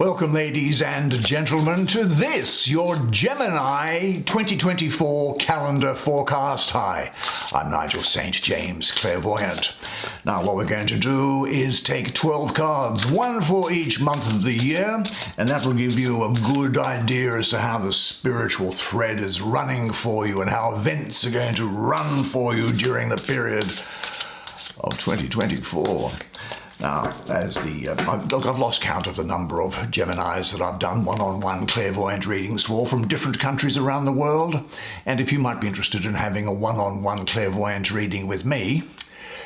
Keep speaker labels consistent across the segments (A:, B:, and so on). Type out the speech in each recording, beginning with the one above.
A: Welcome, ladies and gentlemen, to this, your Gemini 2024 calendar forecast. Hi, I'm Nigel St. James, clairvoyant. Now, what we're going to do is take 12 cards, one for each month of the year, and that will give you a good idea as to how the spiritual thread is running for you and how events are going to run for you during the period of 2024. Now, I've lost count of the number of Geminis that I've done one-on-one clairvoyant readings for from different countries around the world. And if you might be interested in having a one-on-one clairvoyant reading with me,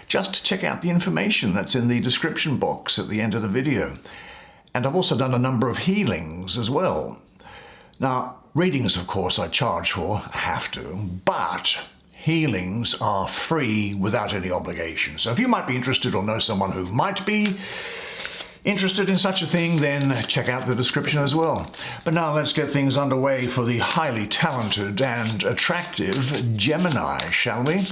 A: just check out the information that's in the description box at the end of the video. And I've also done a number of healings as well. Now, readings, of course, I charge for, I have to, but healings are free without any obligation. So if you might be interested or know someone who might be interested in such a thing, then check out the description as well. But now let's get things underway for the highly talented and attractive Gemini, shall we?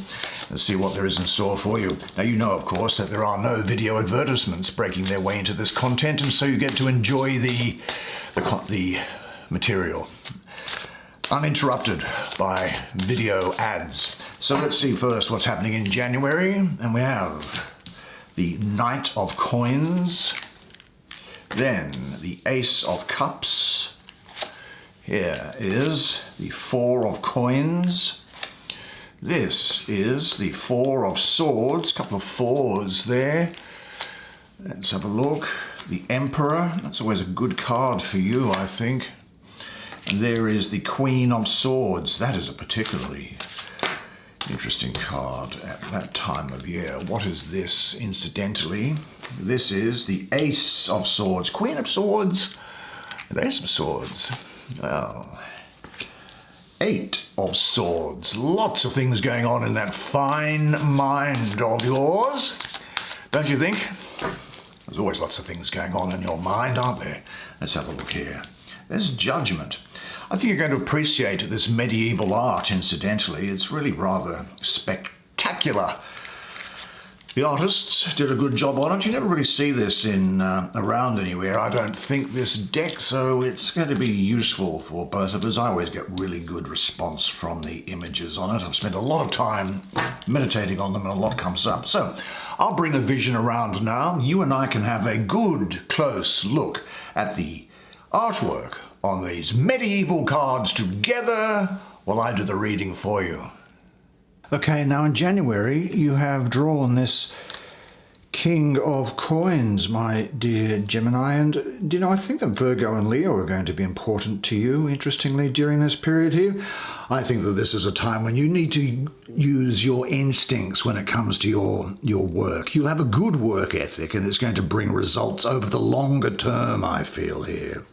A: Let's see what there is in store for you. Now, you know, of course, that there are no video advertisements breaking their way into this content, and so you get to enjoy the material uninterrupted by video ads. So let's see first what's happening in January. And we have the Knight of Coins, then the Ace of Cups. Here is the Four of Coins. This is the Four of Swords, a couple of fours there. Let's have a look. The Emperor, that's always a good card for you, I think. And there is the Queen of Swords. That is a particularly interesting card at that time of year. What is this, incidentally? This is the Ace of Swords. Queen of Swords, the Ace of Swords. Well, Eight of Swords. Lots of things going on in that fine mind of yours, don't you think? There's always lots of things going on in your mind, aren't there? Let's have a look here. There's Judgment. I think you're going to appreciate this medieval art, incidentally. It's really rather spectacular. The artists did a good job on it. You never really see this around anywhere, I don't think, this deck, so it's going to be useful for both of us. I always get really good response from the images on it. I've spent a lot of time meditating on them and a lot comes up. So I'll bring a vision around now. You and I can have a good, close look at the artwork on these medieval cards together while I do the reading for you. Okay, now in January you have drawn this King of Coins, my dear Gemini, and you know, I think that Virgo and Leo are going to be important to you, interestingly, during this period here. I think that this is a time when you need to use your instincts when it comes to your work. You'll have a good work ethic and it's going to bring results over the longer term, I feel here.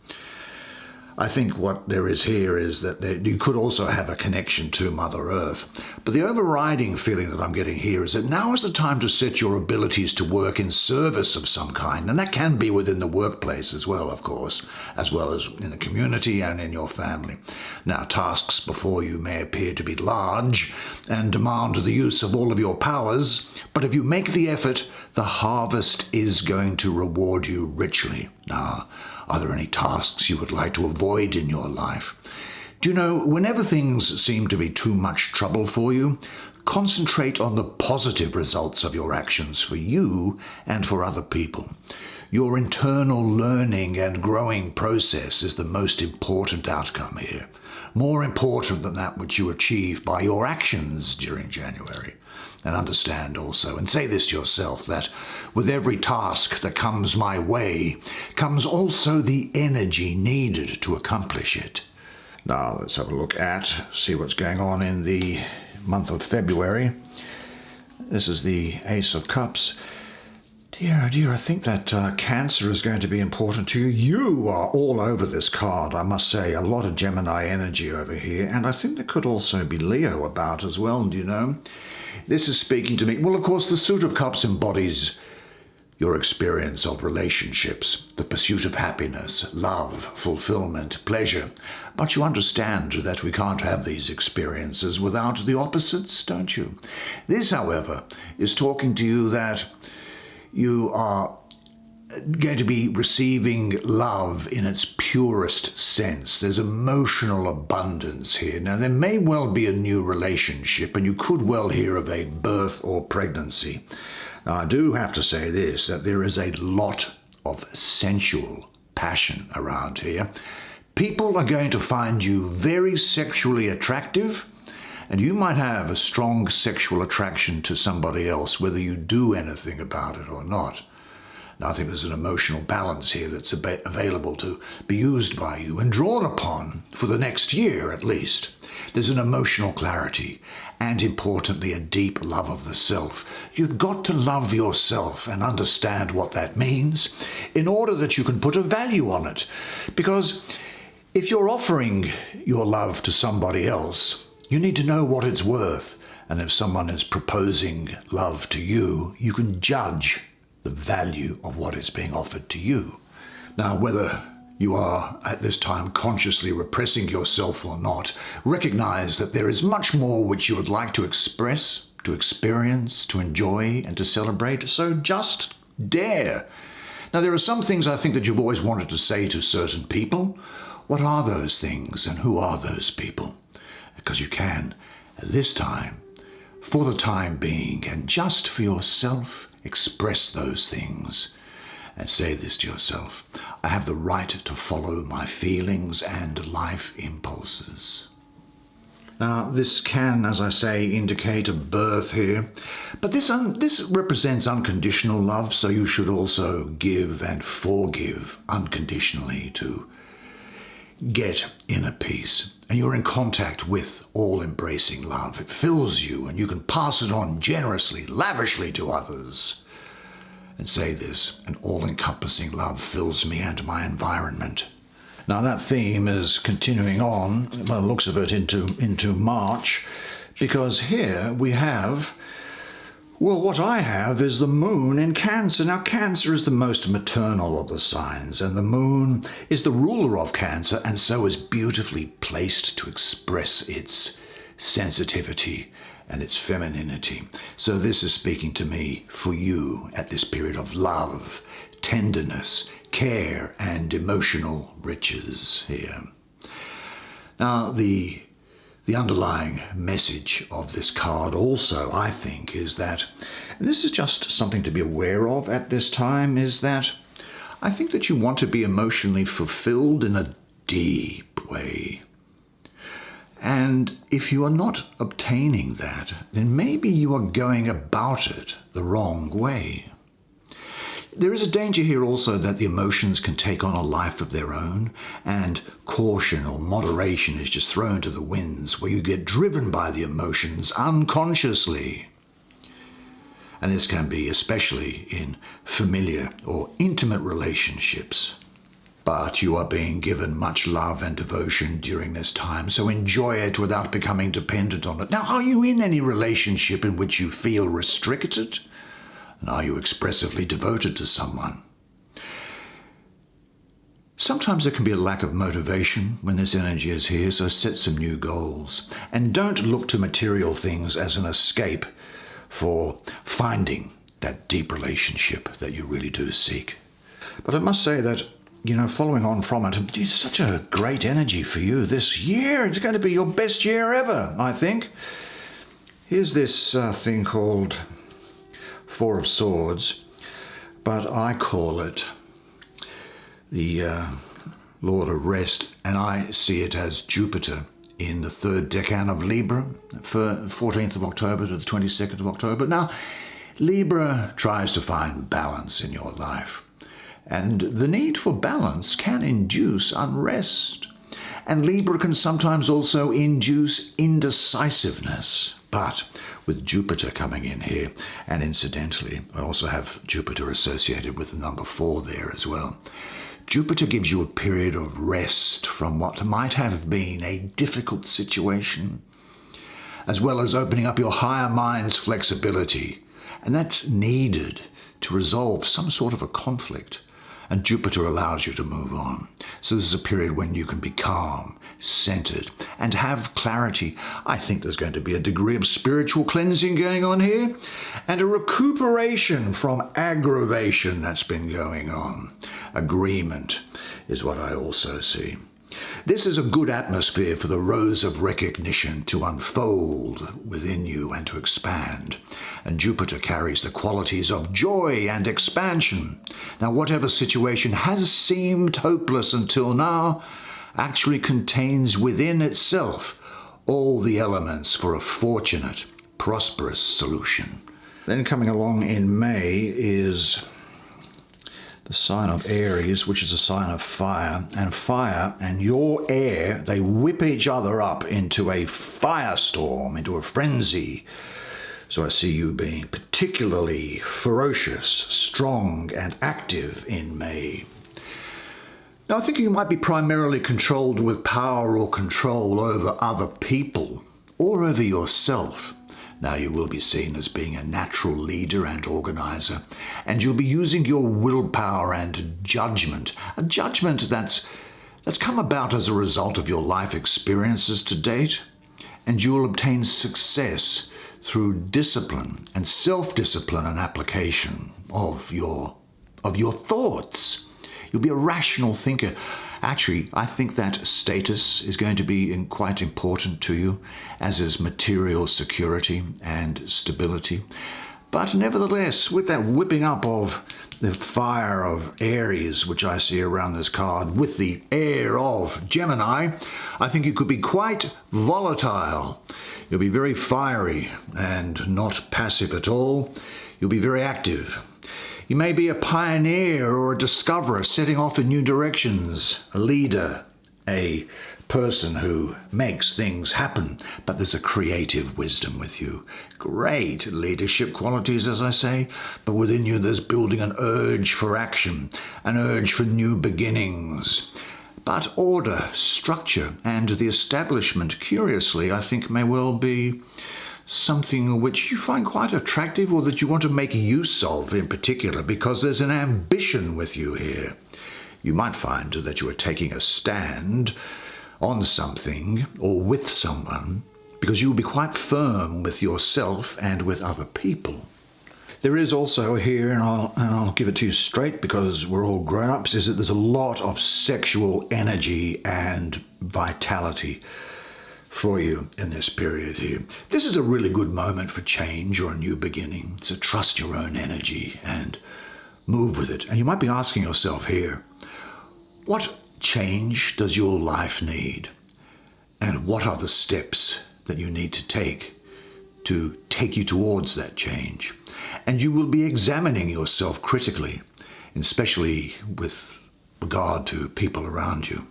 A: I think what there is here is that you could also have a connection to Mother Earth. But the overriding feeling that I'm getting here is that now is the time to set your abilities to work in service of some kind. And that can be within the workplace as well, of course, as well as in the community and in your family. Now, tasks before you may appear to be large and demand the use of all of your powers, but if you make the effort, the harvest is going to reward you richly. Now, are there any tasks you would like to avoid in your life? Do you know, whenever things seem to be too much trouble for you, concentrate on the positive results of your actions for you and for other people. Your internal learning and growing process is the most important outcome here, more important than that which you achieve by your actions during January. And understand also, and say this to yourself, that with every task that comes my way comes also the energy needed to accomplish it. Now let's have a look at, see what's going on in the month of February. This is the Ace of Cups. Dear, oh dear, I think that Cancer is going to be important to you. You are all over this card, I must say. A lot of Gemini energy over here. And I think there could also be Leo about as well, do you know? This is speaking to me. Well, of course, the Suit of Cups embodies your experience of relationships, the pursuit of happiness, love, fulfillment, pleasure. But you understand that we can't have these experiences without the opposites, don't you? This, however, is talking to you that you are going to be receiving love in its purest sense. There's emotional abundance here. Now, there may well be a new relationship, and you could well hear of a birth or pregnancy. Now, I do have to say this, that there is a lot of sensual passion around here. People are going to find you very sexually attractive, and you might have a strong sexual attraction to somebody else, whether you do anything about it or not. Now, I think there's an emotional balance here that's available to be used by you and drawn upon for the next year at least. There's an emotional clarity and, importantly, a deep love of the self. You've got to love yourself and understand what that means in order that you can put a value on it. Because if you're offering your love to somebody else, you need to know what it's worth. And if someone is proposing love to you, you can judge the value of what is being offered to you. Now, whether you are at this time consciously repressing yourself or not, recognize that there is much more which you would like to express, to experience, to enjoy, and to celebrate. So just dare. Now, there are some things I think that you've always wanted to say to certain people. What are those things, and who are those people? Because you can, at this time, for the time being, and just for yourself, express those things and say this to yourself: I have the right to follow my feelings and life impulses. Now, this can, as I say, indicate a birth here, but this represents unconditional love, so you should also give and forgive unconditionally to get inner peace. And you're in contact with all-embracing love. It fills you, and you can pass it on generously, lavishly to others. And say this: an all-encompassing love fills me and my environment. Now, that theme is continuing on, by the looks of it, into March, because here we have, well, what I have is the moon in Cancer. Now, Cancer is the most maternal of the signs, and the moon is the ruler of Cancer, and so is beautifully placed to express its sensitivity and its femininity. So this is speaking to me for you at this period of love, tenderness, care, and emotional riches here. Now, the underlying message of this card also, I think, is that, and this is just something to be aware of at this time, is that I think that you want to be emotionally fulfilled in a deep way. And if you are not obtaining that, then maybe you are going about it the wrong way. There is a danger here also that the emotions can take on a life of their own, and caution or moderation is just thrown to the winds, where you get driven by the emotions unconsciously. And this can be especially in familiar or intimate relationships. But you are being given much love and devotion during this time, so enjoy it without becoming dependent on it. Now, are you in any relationship in which you feel restricted? And are you expressively devoted to someone? Sometimes there can be a lack of motivation when this energy is here, so set some new goals. And don't look to material things as an escape for finding that deep relationship that you really do seek. But I must say that, following on from it, it's such a great energy for you this year. It's going to be your best year ever, I think. Here's this thing called Four of Swords, but I call it the Lord of Rest, and I see it as Jupiter in the third decan of Libra, for 14th of October to the 22nd of October. Now, Libra tries to find balance in your life, and the need for balance can induce unrest, and Libra can sometimes also induce indecisiveness. But with Jupiter coming in here, and incidentally, I also have Jupiter associated with the number 4 there as well. Jupiter gives you a period of rest from what might have been a difficult situation, as well as opening up your higher mind's flexibility. And that's needed to resolve some sort of a conflict. and Jupiter allows you to move on. So this is a period when you can be calm, centered, and have clarity. I think there's going to be a degree of spiritual cleansing going on here, and a recuperation from aggravation that's been going on. Agreement is what I also see. This is a good atmosphere for the rose of recognition to unfold within you and to expand. And Jupiter carries the qualities of joy and expansion. Now, whatever situation has seemed hopeless until now actually contains within itself all the elements for a fortunate, prosperous solution. Then coming along in May is the sign of Aries, which is a sign of fire. And fire and your air, they whip each other up into a firestorm, into a frenzy. So I see you being particularly ferocious, strong, and active in May. Now, I think you might be primarily controlled with power or control over other people or over yourself. Now, you will be seen as being a natural leader and organizer, and you'll be using your willpower and judgment, a judgment that's come about as a result of your life experiences to date, and you will obtain success through discipline and self-discipline and application of your thoughts. You'll be a rational thinker. Actually, I think that status is going to be quite important to you, as is material security and stability. But nevertheless, with that whipping up of the fire of Aries, which I see around this card, with the air of Gemini, I think you could be quite volatile. You'll be very fiery and not passive at all. You'll be very active. You may be a pioneer or a discoverer setting off in new directions, a leader, a person who makes things happen, but there's a creative wisdom with you. Great leadership qualities, as I say, but within you there's building an urge for action, an urge for new beginnings. But order, structure, and the establishment, curiously, I think may well be something which you find quite attractive, or that you want to make use of in particular, because there's an ambition with you here. You might find that you are taking a stand on something or with someone because you will be quite firm with yourself and with other people. There is also here, and I'll give it to you straight because we're all grown-ups, is that there's a lot of sexual energy and vitality for you in this period here. This is a really good moment for change or a new beginning. So trust your own energy and move with it. And you might be asking yourself here, what change does your life need? And what are the steps that you need to take you towards that change? And you will be examining yourself critically, especially with regard to people around you.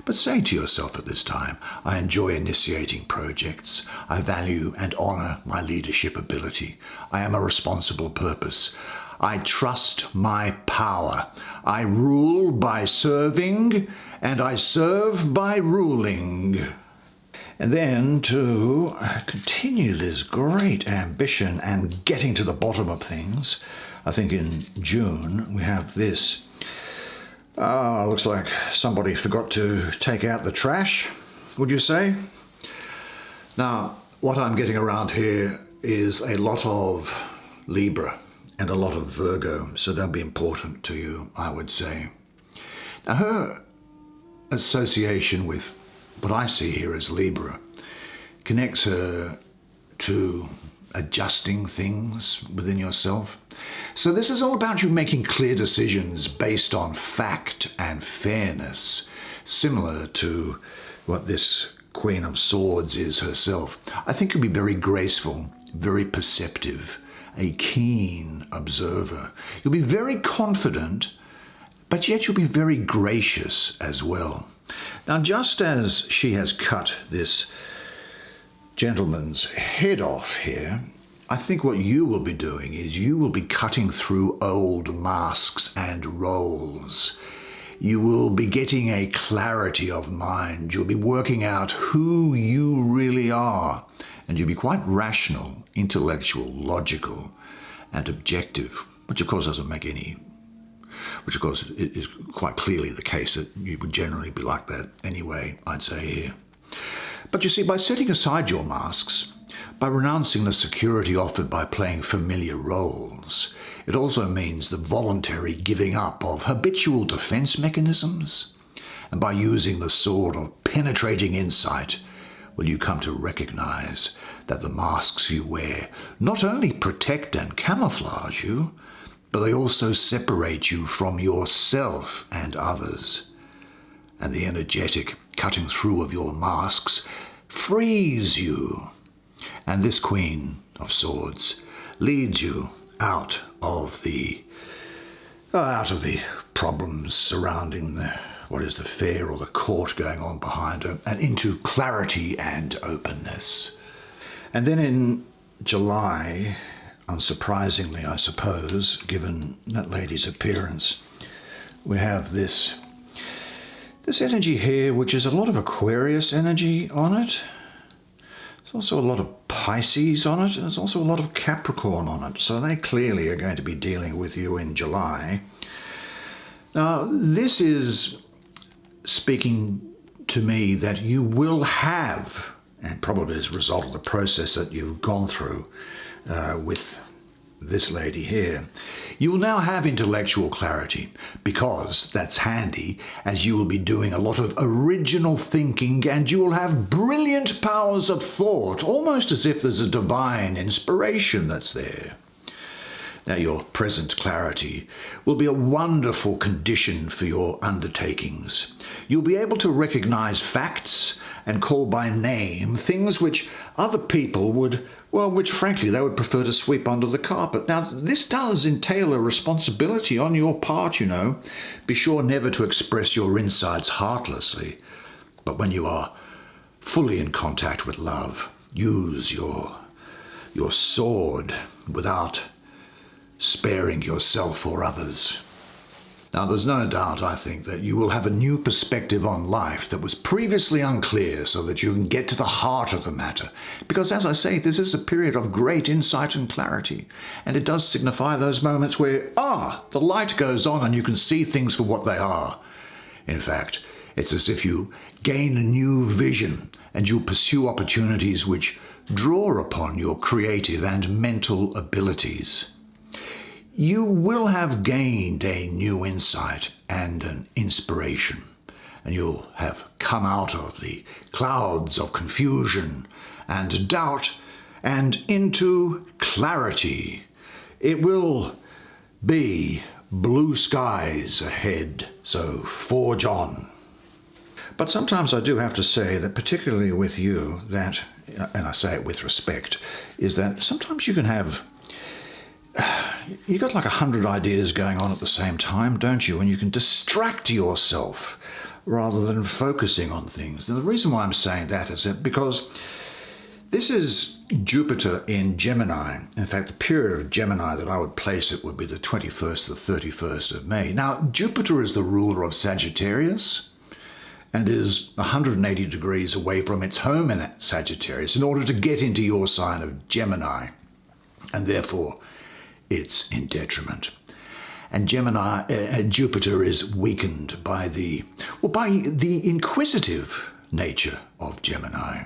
A: But say to yourself at this time, I enjoy initiating projects. I value and honor my leadership ability. I am a responsible purpose. I trust my power. I rule by serving, and I serve by ruling. And then to continue this great ambition and getting to the bottom of things, I think in June we have this. Looks like somebody forgot to take out the trash, would you say? Now, what I'm getting around here is a lot of Libra and a lot of Virgo, so they'll be important to you, I would say. Now, her association with what I see here as Libra connects her to adjusting things within yourself. So this is all about you making clear decisions based on fact and fairness, similar to what this Queen of Swords is herself. I think you'll be very graceful, very perceptive, a keen observer. You'll be very confident, but yet you'll be very gracious as well. Now, just as she has cut this gentleman's head off here, I think what you will be doing is you will be cutting through old masks and roles. You will be getting a clarity of mind. You'll be working out who you really are. And you'll be quite rational, intellectual, logical, and objective, which of course doesn't make any which of course is quite clearly the case that you would generally be like that anyway, I'd say here. But you see, by setting aside your masks, by renouncing the security offered by playing familiar roles, it also means the voluntary giving up of habitual defense mechanisms. And by using the sword of penetrating insight, will you come to recognize that the masks you wear not only protect and camouflage you, but they also separate you from yourself and others. And the energetic cutting through of your masks frees you. And this Queen of Swords leads you out of the problems surrounding the fair or the court going on behind her, and into clarity and openness. And then in July, unsurprisingly, I suppose, given that lady's appearance, we have this energy here, which is a lot of Aquarius energy on it. There's also a lot of Pisces on it, and there's also a lot of Capricorn on it. So they clearly are going to be dealing with you in July. Now, this is speaking to me that you will have, and probably as a result of the process that you've gone through with this lady here, you will now have intellectual clarity, because that's handy, as you will be doing a lot of original thinking, and you will have brilliant powers of thought, almost as if there's a divine inspiration that's there. Now, your present clarity will be a wonderful condition for your undertakings. You'll be able to recognize facts and call by name things which other people which frankly they would prefer to sweep under the carpet. Now, this does entail a responsibility on your part, you know. Be sure never to express your insides heartlessly. But when you are fully in contact with love, use your sword without sparing yourself or others. Now, there's no doubt, I think, that you will have a new perspective on life that was previously unclear, so that you can get to the heart of the matter. Because, as I say, this is a period of great insight and clarity, and it does signify those moments where, the light goes on and you can see things for what they are. In fact, it's as if you gain a new vision and you pursue opportunities which draw upon your creative and mental abilities. You will have gained a new insight and an inspiration, and you'll have come out of the clouds of confusion and doubt and into clarity. It will be blue skies ahead, so forge on. But sometimes I do have to say that, particularly with you, that, and I say it with respect, is that sometimes you can have you got like 100 ideas going on at the same time, don't you? And you can distract yourself rather than focusing on things. And the reason why I'm saying that is that because this is Jupiter in Gemini. In fact, the period of Gemini that I would place it would be the 21st to the 31st of May. Now, Jupiter is the ruler of Sagittarius and is 180 degrees away from its home in Sagittarius in order to get into your sign of Gemini. And therefore, it's in detriment. And Jupiter is weakened by the inquisitive nature of Gemini.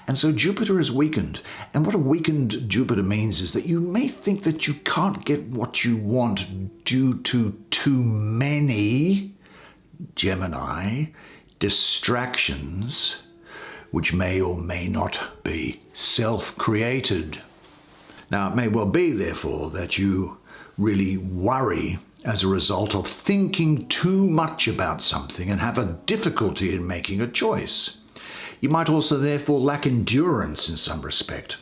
A: And so Jupiter is weakened. And what a weakened Jupiter means is that you may think that you can't get what you want due to too many Gemini distractions, which may or may not be self-created. Now, it may well be, therefore, that you really worry as a result of thinking too much about something and have a difficulty in making a choice. You might also, therefore, lack endurance in some respect.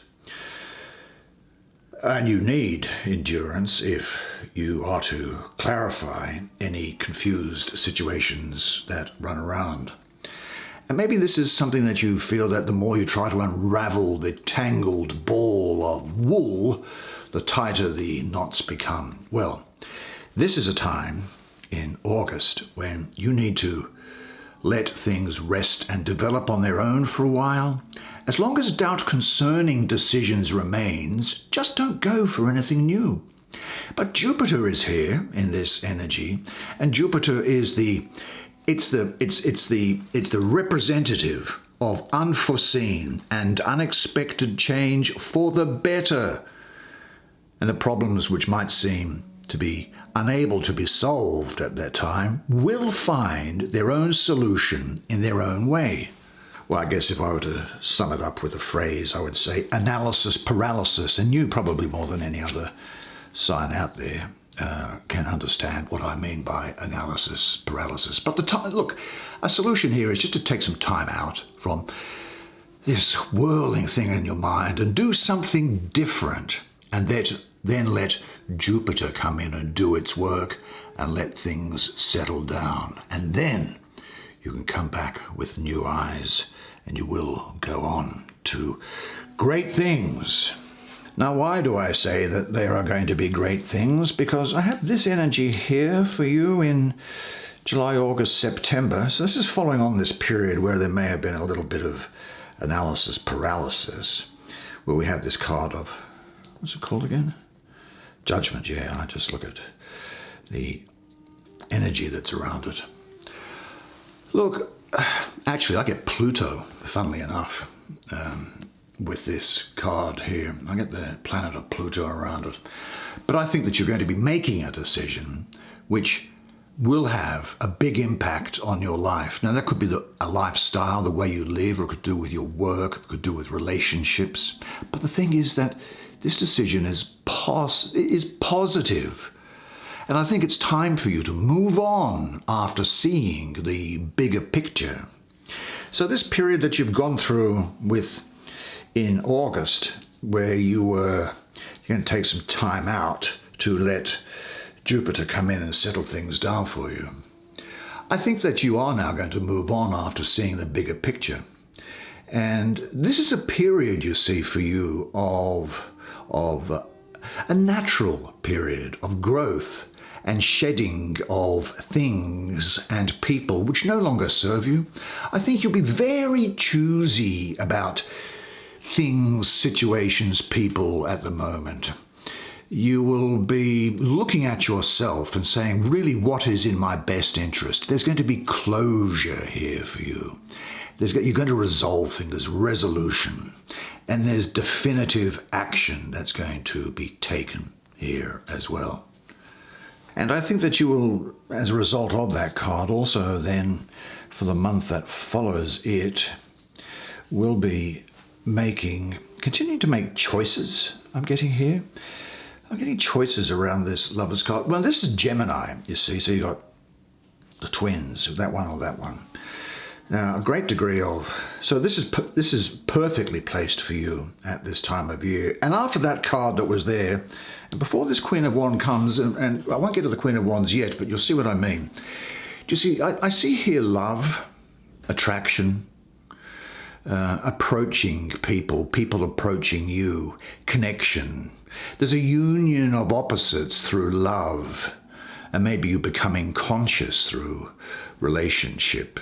A: And you need endurance if you are to clarify any confused situations that run around. And maybe this is something that you feel that the more you try to unravel the tangled ball of wool, the tighter the knots become. Well, this is a time in August when you need to let things rest and develop on their own for a while. As long as doubt concerning decisions remains, just don't go for anything new. But Jupiter is here in this energy, and Jupiter is the representative of unforeseen and unexpected change for the better. And the problems which might seem to be unable to be solved at that time will find their own solution in their own way. Well, I guess if I were to sum it up with a phrase, I would say analysis paralysis, and you probably more than any other sign out there can understand what I mean by analysis paralysis. But look, a solution here is just to take some time out from this whirling thing in your mind and do something different, and then let Jupiter come in and do its work and let things settle down. And then you can come back with new eyes and you will go on to great things. Now, why do I say that there are going to be great things? Because I have this energy here for you in July, August, September. So this is following on this period where there may have been a little bit of analysis paralysis, where we have this card of, what's it called again? Judgment, yeah. I just look at the energy that's around it. Look, actually, I get Pluto, funnily enough, with this card here. I get the planet of Pluto around it. But I think that you're going to be making a decision which will have a big impact on your life. Now, that could be a lifestyle, the way you live, or it could do with your work, it could do with relationships. But the thing is that this decision is positive. And I think it's time for you to move on after seeing the bigger picture. So this period that you've gone through in August, where you're going to take some time out to let Jupiter come in and settle things down for you, I think that you are now going to move on after seeing the bigger picture. And this is a period, you see, for you of a natural period of growth and shedding of things and people which no longer serve you. I think you'll be very choosy about things, situations, people at the moment. You will be looking at yourself and saying, really, what is in my best interest? There's going to be closure here for you. You're going to resolve things, there's resolution, and there's definitive action that's going to be taken here as well. And I think that you will, as a result of that card, also then, for the month that follows it, will be continuing to make choices, I'm getting here. I'm getting choices around this Lover's card. Well, this is Gemini, you see, so you got the twins, that one or that one. Now, a great degree of... So this is perfectly placed for you at this time of year. And after that card that was there, and before this Queen of Wands comes, and I won't get to the Queen of Wands yet, but you'll see what I mean. Do you see, I see here love, attraction, approaching people approaching you, connection. There's a union of opposites through love, and maybe you becoming conscious through relationship.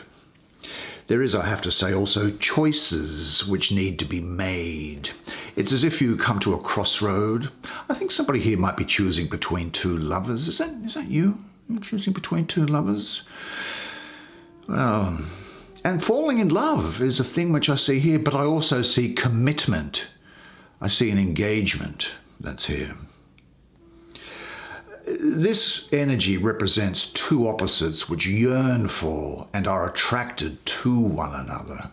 A: There is, I have to say, also choices which need to be made. It's as if you come to a crossroad. I think somebody here might be choosing between two lovers. Is that you? You're choosing between two lovers? Well, and falling in love is a thing which I see here, but I also see commitment. I see an engagement that's here. This energy represents two opposites which yearn for and are attracted to one another.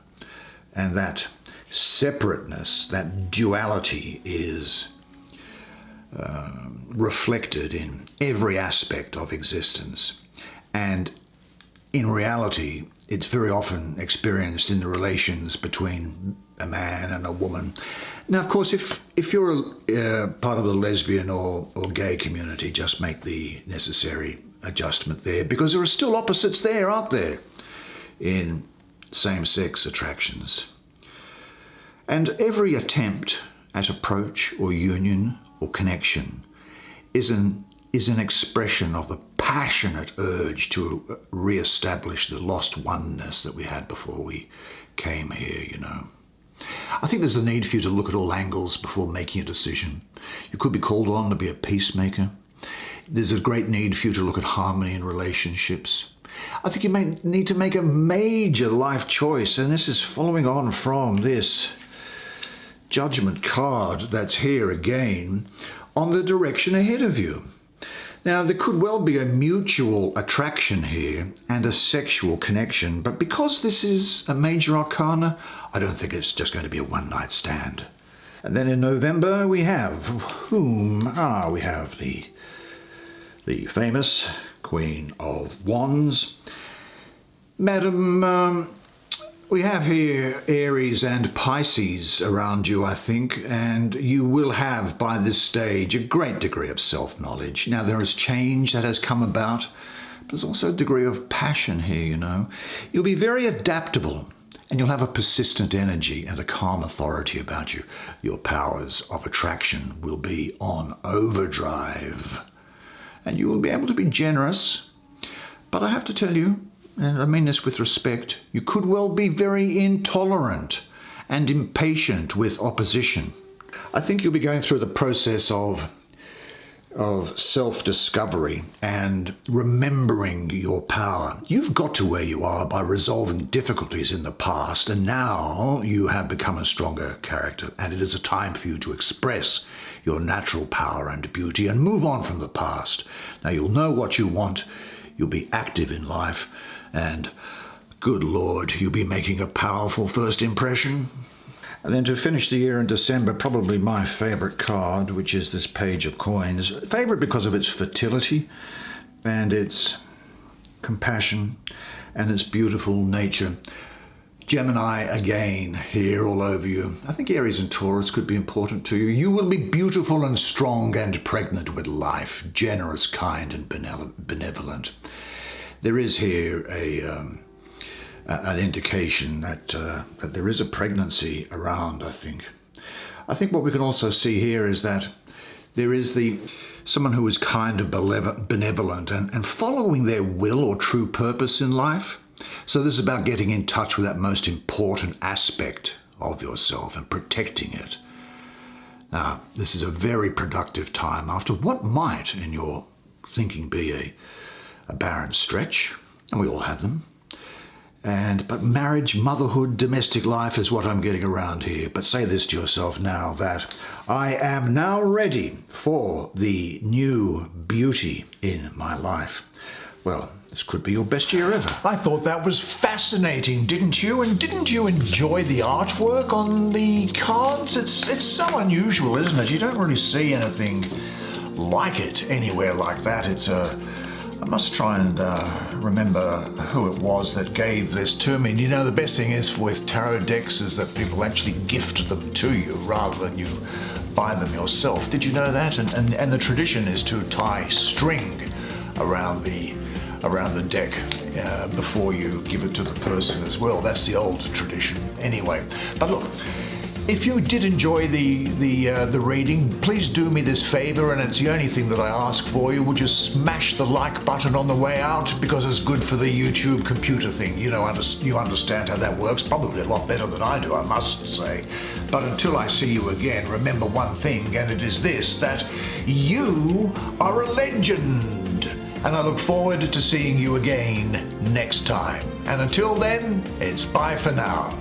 A: And that separateness, that duality is reflected in every aspect of existence. And in reality, it's very often experienced in the relations between a man and a woman. Now, of course, if you're part of the lesbian or gay community, just make the necessary adjustment there, because there are still opposites there, aren't there, in same-sex attractions. And every attempt at approach or union or connection is an expression of the passionate urge to re-establish the lost oneness that we had before we came here, you know. I think there's a need for you to look at all angles before making a decision. You could be called on to be a peacemaker. There's a great need for you to look at harmony in relationships. I think you may need to make a major life choice, and this is following on from this Judgment card that's here again on the direction ahead of you. Now, there could well be a mutual attraction here and a sexual connection, but because this is a major arcana, I don't think it's just going to be a one-night stand. And then in November, we have whom? We have the famous Queen of Wands. Madam, we have here Aries and Pisces around you, I think, and you will have by this stage a great degree of self-knowledge. Now, there is change that has come about, but there's also a degree of passion here, you know. You'll be very adaptable, and you'll have a persistent energy and a calm authority about you. Your powers of attraction will be on overdrive, and you will be able to be generous. But I have to tell you, and I mean this with respect, you could well be very intolerant and impatient with opposition. I think you'll be going through the process of self-discovery and remembering your power. You've got to where you are by resolving difficulties in the past, and now you have become a stronger character, and it is a time for you to express your natural power and beauty and move on from the past. Now, you'll know what you want, you'll be active in life, and good Lord, you'll be making a powerful first impression. And then to finish the year in December, probably my favourite card, which is this Page of Coins. Favourite because of its fertility and its compassion and its beautiful nature. Gemini again here all over you. I think Aries and Taurus could be important to you. You will be beautiful and strong and pregnant with life, generous, kind and benevolent. There is here an indication that there is a pregnancy around, I think. I think what we can also see here is that there is someone who is kind and benevolent and following their will or true purpose in life. So this is about getting in touch with that most important aspect of yourself and protecting it. Now, this is a very productive time after what might, in your thinking, be a barren stretch, and we all have them. But marriage, motherhood, domestic life is what I'm getting around here. But say this to yourself now, that I am now ready for the new beauty in my life. Well, this could be your best year ever. I thought that was fascinating, didn't you? And didn't you enjoy the artwork on the cards? It's so unusual, isn't it? You don't really see anything like it anywhere like that. I must try and remember who it was that gave this to me. And you know, the best thing is with tarot decks is that people actually gift them to you rather than you buy them yourself. Did you know that? And the tradition is to tie string around the deck before you give it to the person as well. That's the old tradition anyway. But look, if you did enjoy the reading, please do me this favor, and it's the only thing that I ask for you. Would you smash the like button on the way out, because it's good for the YouTube computer thing. You know, you understand how that works, probably a lot better than I do, I must say. But until I see you again, remember one thing, and it is this, that you are a legend. And I look forward to seeing you again next time. And until then, it's bye for now.